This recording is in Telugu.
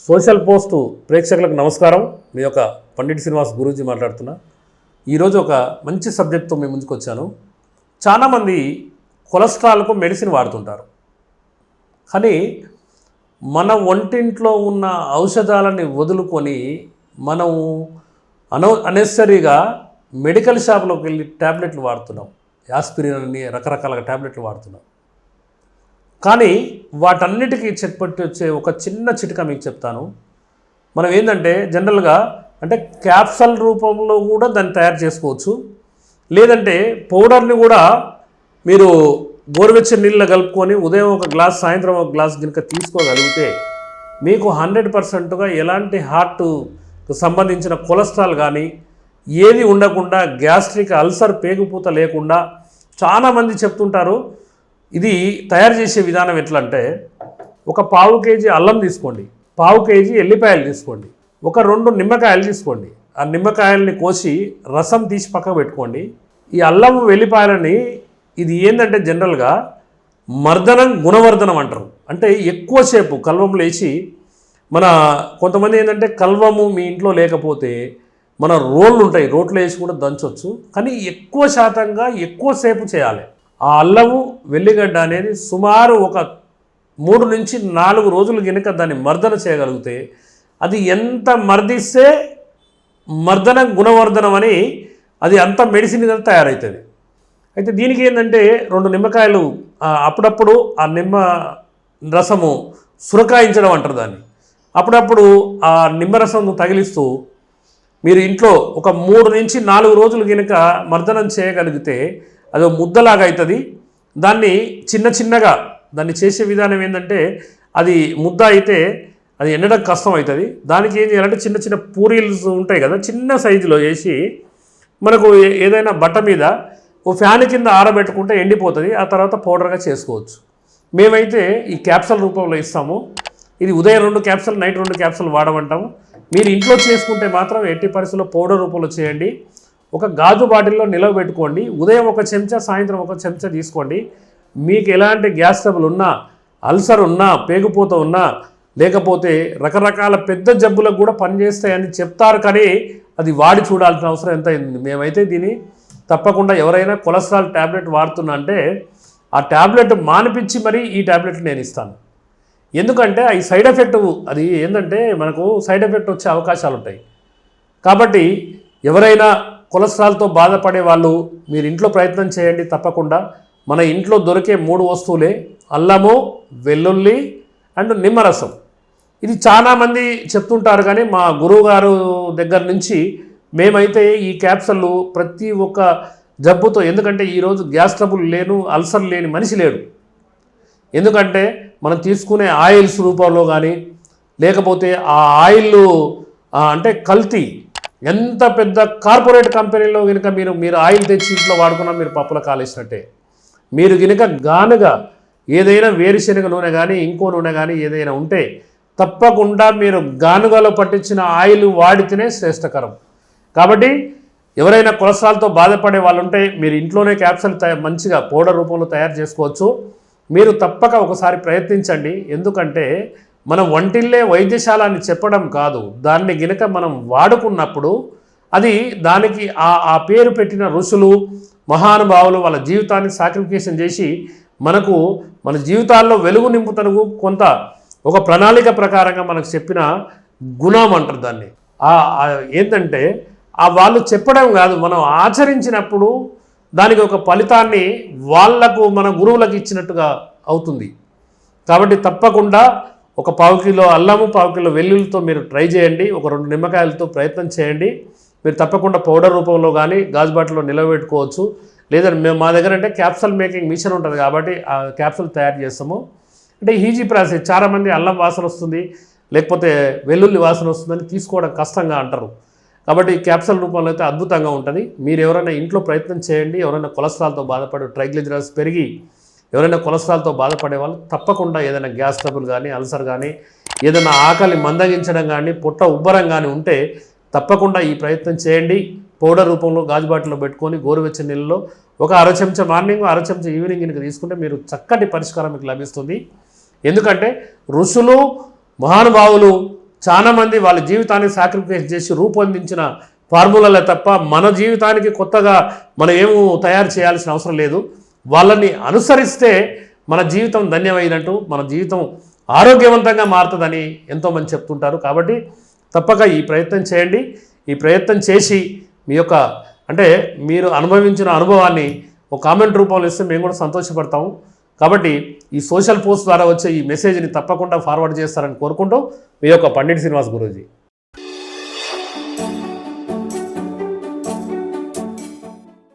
సోషల్ పోస్ట్ ప్రేక్షకులకు నమస్కారం. మీ యొక్క పండిట్ శ్రీనివాస్ గురూజీ మాట్లాడుతున్నా. ఈరోజు ఒక మంచి సబ్జెక్ట్తో మేము ముందుకు వచ్చాను. చాలామంది కొలెస్ట్రాల్కు మెడిసిన్ వాడుతుంటారు, కానీ మన ఒంటింట్లో ఉన్న ఔషధాలని వదులుకొని మనం అనెసరీగా మెడికల్ షాప్లోకి వెళ్ళి ట్యాబ్లెట్లు వాడుతున్నాం. యాస్పిరిన్ అని రకరకాల ట్యాబ్లెట్లు వాడుతున్నాం. కానీ వాటన్నిటికీ చెక్ పట్టి వచ్చే ఒక చిన్న చిట్కా మీకు చెప్తాను. మనం ఏంటంటే జనరల్గా అంటే క్యాప్సల్ రూపంలో కూడా దాన్ని తయారు చేసుకోవచ్చు, లేదంటే పౌడర్ని కూడా మీరు గోరువెచ్చని నీళ్ళలో కలుపుకొని ఉదయం ఒక గ్లాస్ సాయంత్రం ఒక గ్లాస్ కనుక తీసుకోగలిగితే మీకు 100%గా ఎలాంటి హార్ట్కు సంబంధించిన కొలెస్ట్రాల్ కానీ ఏది ఉండకుండా గ్యాస్ట్రిక్ అల్సర్ పేగుపూత లేకుండా చాలామంది చెప్తుంటారు. ఇది తయారు చేసే విధానం ఎట్లా అంటే, ఒక 1/2 కేజీ అల్లం తీసుకోండి, 1/2 కేజీ ఎల్లిపాయలు తీసుకోండి, ఒక 2 నిమ్మకాయలు తీసుకోండి. ఆ నిమ్మకాయలని కోసి రసం తీసి పక్కకు పెట్టుకోండి. ఈ అల్లం వెల్లిపాయలని ఇది ఏంటంటే జనరల్గా గుణవర్ధనం అంటారు. అంటే ఎక్కువసేపు కల్వంలో వేసి మన కొంతమంది ఏంటంటే కల్వము మీ ఇంట్లో లేకపోతే మన రోళ్ళు ఉంటాయి, రోట్లో వేసి కూడా దంచవచ్చు, కానీ ఎక్కువ శాతంగా ఎక్కువసేపు చేయాలి. ఆ అల్లము వెల్లిగడ్డ అనేది సుమారు ఒక 3 నుంచి 4 రోజులు కనుక దాన్ని మర్దన చేయగలిగితే అది ఎంత మర్దిస్తే గుణవర్ధనం అని అది అంత మెడిసిన్గా తయారవుతుంది. అయితే దీనికి ఏంటంటే 2 నిమ్మకాయలు అప్పుడప్పుడు ఆ నిమ్మ రసము సురకాయించడం అంటారు దాన్ని. అప్పుడప్పుడు ఆ నిమ్మరసం తగిలిస్తూ మీరు ఇంట్లో ఒక 3 నుంచి 4 రోజులు కనుక మర్దనం చేయగలిగితే అది ముద్దలాగా అవుతుంది. దాన్ని చిన్నగా దాన్ని చేసే విధానం ఏంటంటే, అది ముద్ద అయితే అది ఎండడం కష్టం అవుతుంది. దానికి ఏం చేయాలంటే చిన్న పూరీలు ఉంటాయి కదా, చిన్న సైజులో వేసి మనకు ఏదైనా బట్ట మీద ఓ ఫ్యాన్ కింద ఆరబెట్టుకుంటే ఎండిపోతుంది. ఆ తర్వాత పౌడర్గా చేసుకోవచ్చు. మేమైతే ఈ క్యాప్సల్ రూపంలో ఇస్తాము. ఇది ఉదయం 2 క్యాప్సల్, నైట్ 2 క్యాప్సల్ వాడమంటాము. మీరు ఇంట్లో చేసుకుంటే మాత్రం ఎట్టి పరిస్థితుల్లో పౌడర్ రూపంలో చేయండి. ఒక గాజు బాటిల్లో నిలవ పెట్టుకోండి. ఉదయం 1 చెంచా, సాయంత్రం 1 చెంచా తీసుకోండి. మీకు ఎలాంటి గ్యాస్ ట్రబుల్ ఉన్నా, అల్సర్ ఉన్నా, పేగుపోత ఉన్నా, లేకపోతే రకరకాల పెద్ద జబ్బులకు కూడా పనిచేస్తాయని చెప్తారు, కానీ అది వాడి చూడాల్సిన అవసరం ఎంత అయింది. మేమైతే దీన్ని తప్పకుండా ఎవరైనా కొలెస్ట్రాల్ ట్యాబ్లెట్ వాడుతున్నా అంటే ఆ ట్యాబ్లెట్ మానిపించి మరీ ఈ ట్యాబ్లెట్ నేను ఇస్తాను. ఎందుకంటే ఈ సైడ్ ఎఫెక్ట్ అది ఏంటంటే మనకు సైడ్ ఎఫెక్ట్ వచ్చే అవకాశాలు ఉంటాయి. కాబట్టి ఎవరైనా కొలెస్ట్రాల్తో బాధపడే వాళ్ళు మీరు ఇంట్లో ప్రయత్నం చేయండి. తప్పకుండా మన ఇంట్లో దొరికే 3 వస్తువులే: అల్లము, వెల్లుల్లి అండ్ నిమ్మరసం. ఇది చాలామంది చెప్తుంటారు, కానీ మా గురువుగారు దగ్గర నుంచి మేమైతే ఈ క్యాప్సూల్ ప్రతి ఒక్క జబ్బుతో, ఎందుకంటే ఈరోజు గ్యాస్ ట్రబుల్ అల్సర్ లేని మనిషి లేడు. ఎందుకంటే మనం తీసుకునే ఆయిల్స్ రూపంలో కానీ, లేకపోతే ఆ ఆయిల్ అంటే కల్తీ, ఎంత పెద్ద కార్పొరేట్ కంపెనీలో కనుక మీరు ఆయిల్ తెచ్చి ఇంట్లో వాడుకున్నా మీరు పప్పుల కాలేసినట్టే. మీరు కనుక గానుగా ఏదైనా వేరుశనగ నూనె కానీ ఇంకో నూనె కానీ ఏదైనా ఉంటే తప్పకుండా మీరు గానుగలో పట్టించిన ఆయిల్ వాడితేనే శ్రేష్టకరం. కాబట్టి ఎవరైనా కొలెస్ట్రాల్తో బాధపడే వాళ్ళు ఉంటే మీరు ఇంట్లోనే క్యాప్సూల్ మంచిగా పౌడర్ రూపంలో తయారు చేసుకోవచ్చు. మీరు తప్పక ఒకసారి ప్రయత్నించండి. ఎందుకంటే మనం వంటిల్లే వైద్యశాల అని చెప్పడం కాదు, దాన్ని గినక మనం వాడుకున్నప్పుడు అది దానికి ఆ పేరు పెట్టిన ఋషులు, మహానుభావులు వాళ్ళ జీవితాన్ని సాక్రిఫికేషన్ చేసి మనకు మన జీవితాల్లో వెలుగు నింపుతనకు కొంత ఒక ప్రణాళిక ప్రకారంగా మనకు చెప్పిన గుణం అంటారు దాన్ని. ఏంటంటే వాళ్ళు చెప్పడం కాదు, మనం ఆచరించినప్పుడు దానికి ఒక ఫలితాన్ని వాళ్లకు మన గురువులకు ఇచ్చినట్టుగా అవుతుంది. కాబట్టి తప్పకుండా ఒక 1/2 కిలో అల్లము, 1/2 కిలో వెల్లుల్లితో మీరు ట్రై చేయండి. ఒక 2 నిమ్మకాయలతో ప్రయత్నం చేయండి. మీరు తప్పకుండా పౌడర్ రూపంలో కానీ గాజు బాటిల్లో నిలబెట్టుకోవచ్చు. లేదా మా దగ్గర అంటే క్యాప్సూల్ మేకింగ్ మిషన్ ఉంటుంది, కాబట్టి ఆ క్యాప్సూల్ తయారు చేస్తాము. అంటే ఈజీ ప్రాసెస్. చాలామంది అల్లం వాసన వస్తుంది, లేకపోతే వెల్లుల్లి వాసన వస్తుందని తీసుకోవడం కష్టంగా అంటారు. కాబట్టి క్యాప్సూల్ రూపంలో అయితే అద్భుతంగా ఉంటుంది. మీరు ఎవరైనా ఇంట్లో ప్రయత్నం చేయండి. ఎవరైనా కొలెస్ట్రాల్తో బాధపడే, ట్రైగ్లిజరైడ్స్ పెరిగి ఎవరైనా కొలెస్ట్రాల్తో బాధపడే వాళ్ళు తప్పకుండా ఏదైనా గ్యాస్ ట్రబుల్ కానీ, అల్సర్ కానీ, ఏదైనా ఆకలి మందగించడం కానీ, పొట్ట ఉబ్బరం కానీ ఉంటే తప్పకుండా ఈ ప్రయత్నం చేయండి. పౌడర్ రూపంలో గాజు బాటిల్లో పెట్టుకొని గోరువెచ్చని నీళ్ళలో ఒక 1/2 చెంచా మార్నింగ్, 1/2 చెంచా ఈవినింగ్ కనుక తీసుకుంటే మీరు చక్కటి పరిష్కారం మీకు లభిస్తుంది. ఎందుకంటే ఋషులు, మహానుభావులు చాలామంది వాళ్ళ జీవితాన్ని సాక్రిఫైస్ చేసి రూపొందించిన ఫార్ములాలే తప్ప మన జీవితానికి కొత్తగా మనం ఏమో తయారు చేయాల్సిన అవసరం లేదు. వాళ్ళని అనుసరిస్తే మన జీవితం ధన్యమైనట్టు, మన జీవితం ఆరోగ్యవంతంగా మారుతుందని ఎంతోమంది చెప్తుంటారు. కాబట్టి తప్పక ఈ ప్రయత్నం చేయండి. ఈ ప్రయత్నం చేసి మీ యొక్క అంటే మీరు అనుభవించిన అనుభవాన్ని ఒక కామెంట్ రూపంలో ఇస్తే మేము కూడా సంతోషపడతాము. కాబట్టి ఈ సోషల్ పోస్ట్ ద్వారా వచ్చే ఈ మెసేజ్ని తప్పకుండా ఫార్వర్డ్ చేస్తారని కోరుకుంటూ మీ యొక్క పండిట్ శ్రీనివాస్ గురూజీ.